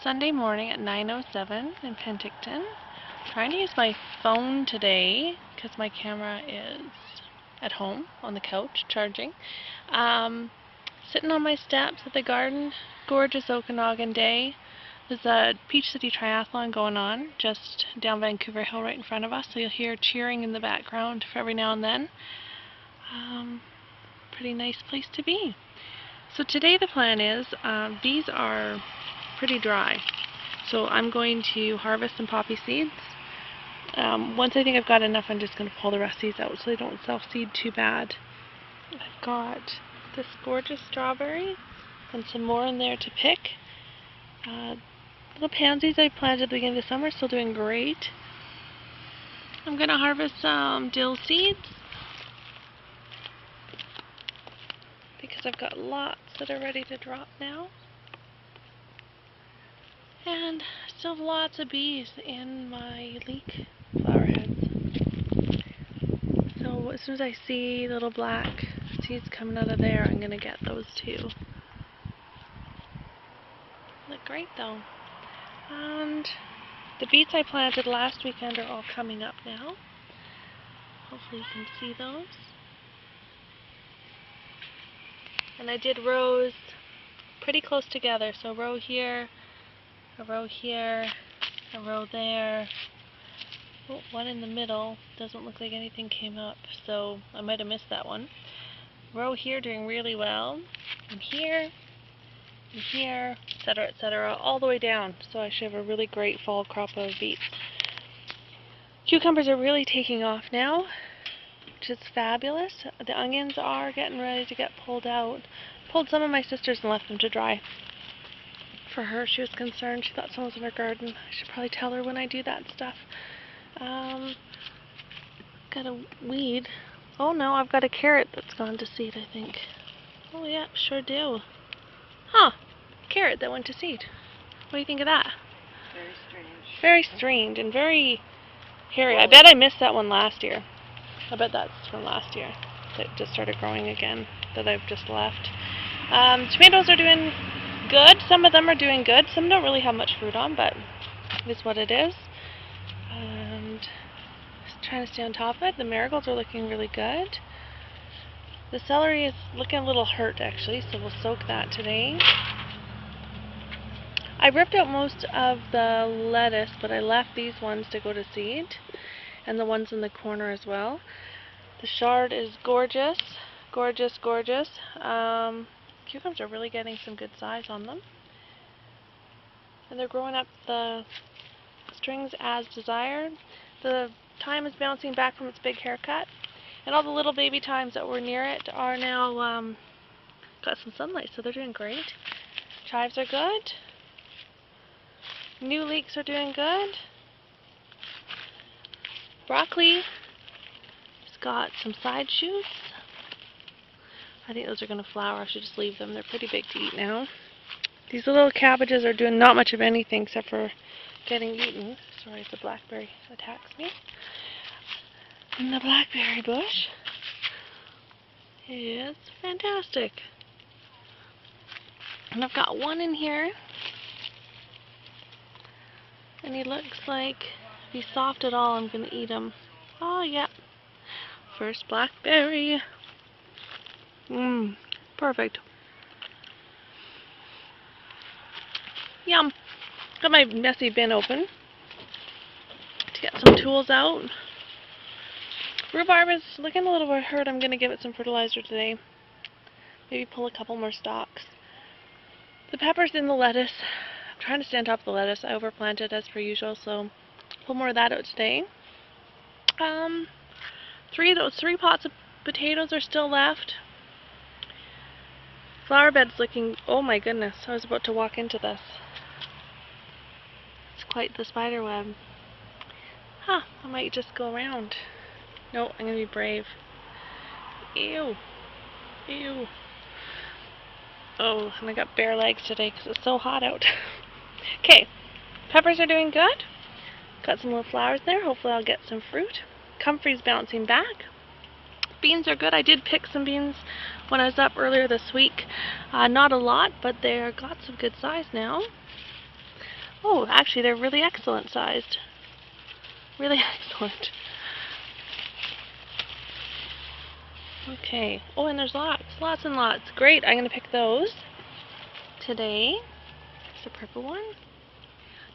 Sunday morning at 9:07 in Penticton. Trying to use my phone today because my camera is at home on the couch charging. Sitting on my steps at the garden. Gorgeous Okanagan day. There's a Peach City Triathlon going on just down Vancouver Hill right in front of us, so you'll hear cheering in the background for every now and then. Pretty nice place to be. So today the plan is, these are pretty dry, so I'm going to harvest some poppy seeds. Once I think I've got enough, I'm just going to pull the rest of these out so they don't self-seed too bad. I've got this gorgeous strawberry and some more in there to pick. Little pansies I planted at the beginning of the summer, still doing great. I'm going to harvest some dill seeds because I've got lots that are ready to drop now. And I still have lots of bees in my leek flower heads. So as soon as I see little black seeds coming out of there, I'm going to get those too. Look great though. And the beets I planted last weekend are all coming up now. Hopefully you can see those. And I did rows pretty close together, so a row here, a row here, a row there. Oh, one in the middle. Doesn't look like anything came up, so I might have missed that one. Row here doing really well. And here, etc., all the way down. So I should have a really great fall crop of beets. Cucumbers are really taking off now, which is fabulous. The onions are getting ready to get pulled out. Pulled some of my sister's and left them to dry. For her, she was concerned. She thought someone was in her garden. I should probably tell her when I do that stuff. Got a weed. Oh no, I've got a carrot that's gone to seed, I think. Oh yeah, sure do. Huh, carrot that went to seed. What do you think of that? Very strange. Very strange and very hairy. I bet I missed that one last year. I bet that's from last year that just started growing again, that I've just left. Tomatoes are doing good. Some of them are doing good. Some don't really have much fruit on, but it's what it is. And just trying to stay on top of it. The marigolds are looking really good. The celery is looking a little hurt actually, so we'll soak that today. I ripped out most of the lettuce, but I left these ones to go to seed, and the ones in the corner as well. The chard is gorgeous, gorgeous, gorgeous. Cucumbers are really getting some good size on them. And they're growing up the strings as desired. The thyme is bouncing back from its big haircut. And all the little baby thymes that were near it are now got some sunlight, so they're doing great. Chives are good. New leeks are doing good. Broccoli has got some side shoots. I think those are going to flower. I should just leave them. They're pretty big to eat now. These little cabbages are doing not much of anything except for getting eaten. Sorry if the blackberry attacks me. And the blackberry bush is fantastic. And I've got one in here. And he looks like if he's soft at all, I'm going to eat him. Oh, yeah. First blackberry. Perfect. Yum. Got my messy bin open to get some tools out. Rhubarb is looking a little bit hurt. I'm going to give it some fertilizer today. Maybe pull a couple more stalks. The pepper's in the lettuce. I'm trying to stay on top of the lettuce. I overplanted as per usual, so pull more of that out today. Three pots of potatoes are still left. Flower bed's looking, oh my goodness, I was about to walk into this. It's quite the spider web. Huh, I might just go around. No, I'm gonna be brave. Ew. Ew. Oh, and I got bare legs today because it's so hot out. Okay, peppers are doing good. Got some little flowers there. Hopefully I'll get some fruit. Comfrey's bouncing back. Beans are good. I did pick some beans when I was up earlier this week. Not a lot, but they've got some good size now. Oh, actually they're really excellent sized. Really excellent. Okay. Oh, and there's lots and lots. Great, I'm going to pick those today. There's a purple one.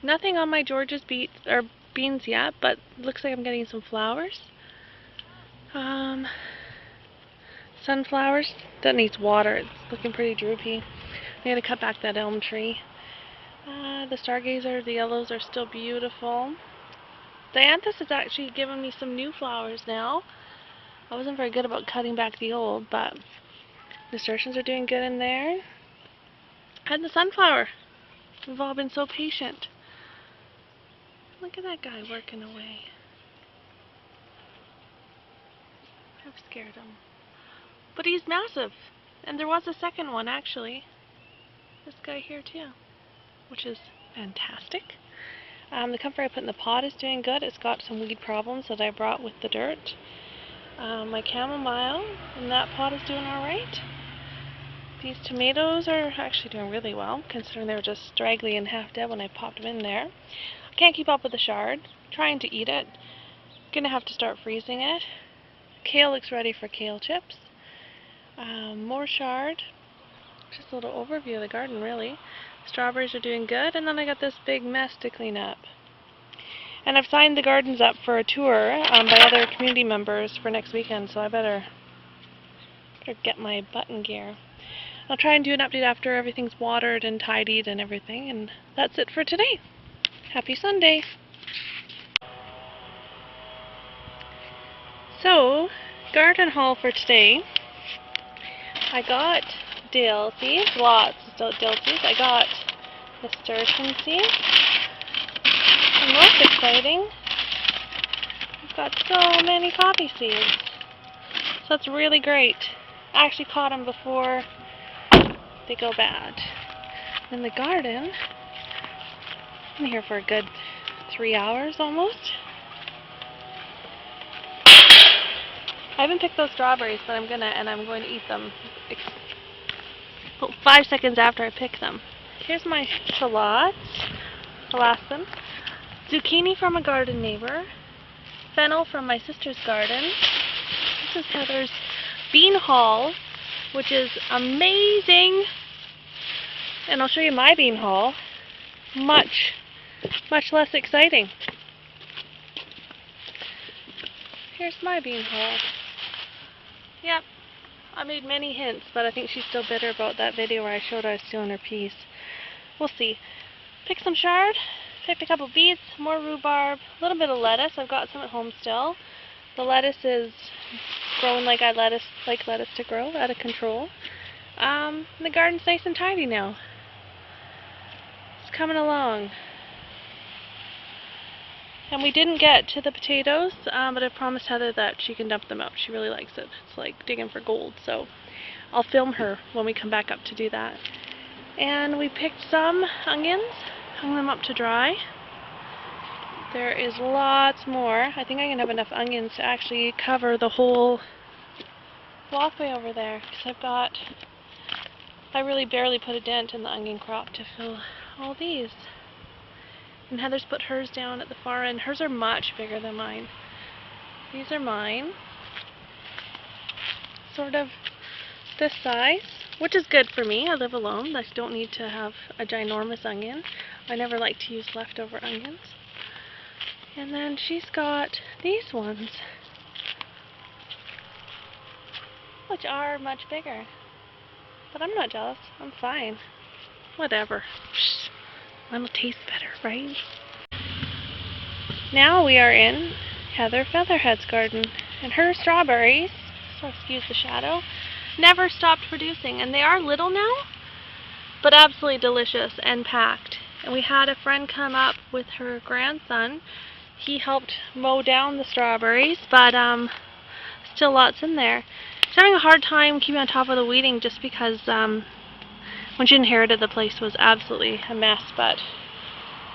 Nothing on my George's beans yet, but looks like I'm getting some flowers. Sunflowers. That needs water. It's looking pretty droopy. I gotta cut back that elm tree. The stargazer, the yellows are still beautiful. Dianthus has actually given me some new flowers now. I wasn't very good about cutting back the old, but nasturtiums are doing good in there. And the sunflower. We've all been so patient. Look at that guy working away. I've scared him. But he's massive. And there was a second one, actually. This guy here, too. Which is fantastic. The comfrey I put in the pot is doing good. It's got some weed problems that I brought with the dirt. My chamomile in that pot is doing alright. These tomatoes are actually doing really well, considering they were just straggly and half dead when I popped them in there. I can't keep up with the chard. Trying to eat it. Gonna have to start freezing it. Kale looks ready for kale chips. More chard. Just a little overview of the garden, really. Strawberries are doing good, and then I got this big mess to clean up. And I've signed the gardens up for a tour by other community members for next weekend, so I better get my butt in gear. I'll try and do an update after everything's watered and tidied and everything, and that's it for today. Happy Sunday! So, garden haul for today. I got dill seeds, lots of dill seeds. I got nasturtium seeds. And most exciting, I've got so many poppy seeds. So that's really great. I actually caught them before they go bad. In the garden, I'm here for a good 3 hours almost. I haven't picked those strawberries, but I'm going to eat them 5 seconds after I pick them. Here's my shallots, alaskan, zucchini from a garden neighbor, fennel from my sister's garden. This is Heather's bean haul, which is amazing. And I'll show you my bean haul. Much less exciting. Here's my bean haul. Yep, I made many hints, but I think she's still bitter about that video where I showed her I was stealing her piece. We'll see. Pick some chard, picked a couple beets, more rhubarb, a little bit of lettuce. I've got some at home still. The lettuce is growing like I like lettuce to grow, out of control. The garden's nice and tidy now. It's coming along. And we didn't get to the potatoes, but I promised Heather that she can dump them out. She really likes it. It's like digging for gold, so I'll film her when we come back up to do that. And we picked some onions, hung them up to dry. There is lots more. I think I can have enough onions to actually cover the whole walkway over there, because I really barely put a dent in the onion crop to fill all these. And Heather's put hers down at the far end. Hers are much bigger than mine. These are mine. Sort of this size, which is good for me. I live alone. I don't need to have a ginormous onion. I never like to use leftover onions. And then she's got these ones, which are much bigger. But I'm not jealous. I'm fine. Whatever. Mine'll taste better, right? Now we are in Heather Featherhead's garden, and her strawberries, so excuse the shadow, never stopped producing, and they are little now, but absolutely delicious and packed. And we had a friend come up with her grandson. He helped mow down the strawberries, but still lots in there. She's having a hard time keeping on top of the weeding just because when she inherited, the place was absolutely a mess, but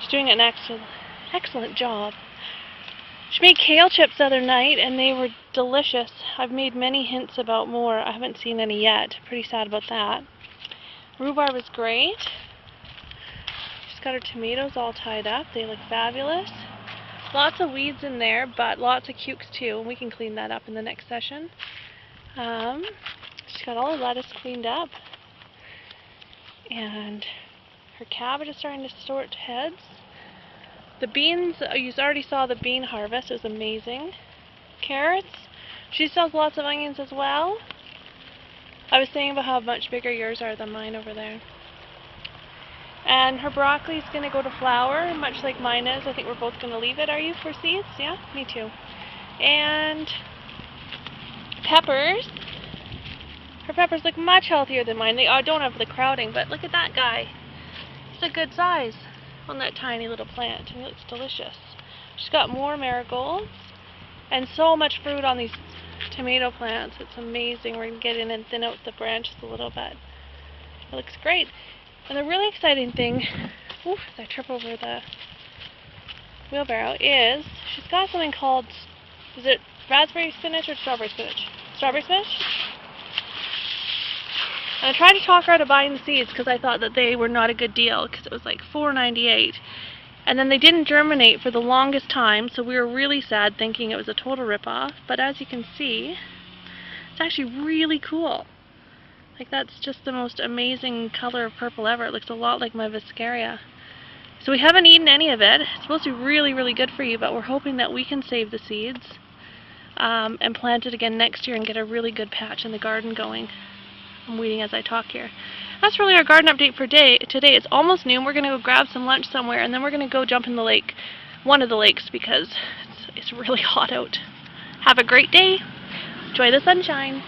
she's doing an excellent job. She made kale chips the other night, and they were delicious. I've made many hints about more. I haven't seen any yet. Pretty sad about that. Rhubarb is great. She's got her tomatoes all tied up. They look fabulous. Lots of weeds in there, but lots of cukes too, and we can clean that up in the next session. She's got all her lettuce cleaned up. And her cabbage is starting to sort heads. The beans, you already saw the bean harvest. It was amazing. Carrots. She sells lots of onions as well. I was saying about how much bigger yours are than mine over there. And her broccoli is going to go to flower, much like mine is. I think we're both going to leave it. Are you, for seeds? Yeah, me too. And peppers. Her peppers look much healthier than mine. They don't have the crowding, but look at that guy. It's a good size on that tiny little plant, and it looks delicious. She's got more marigolds and so much fruit on these tomato plants. It's amazing. We're going to get in and thin out the branches a little bit. It looks great. And the really exciting thing, as I trip over the wheelbarrow, is she's got something called, is it raspberry spinach or strawberry spinach? Strawberry spinach? And I tried to talk her out of buying the seeds because I thought that they were not a good deal because it was like $4.98. And then they didn't germinate for the longest time, so we were really sad thinking it was a total ripoff. But as you can see, it's actually really cool. Like, that's just the most amazing color of purple ever. It looks a lot like my Viscaria. So we haven't eaten any of it. It's supposed to be really, really good for you, but we're hoping that we can save the seeds and plant it again next year and get a really good patch in the garden going. I'm weeding as I talk here. That's really our garden update for today. It's almost noon. We're going to go grab some lunch somewhere, and then we're going to go jump in the lake, one of the lakes, because it's really hot out. Have a great day. Enjoy the sunshine.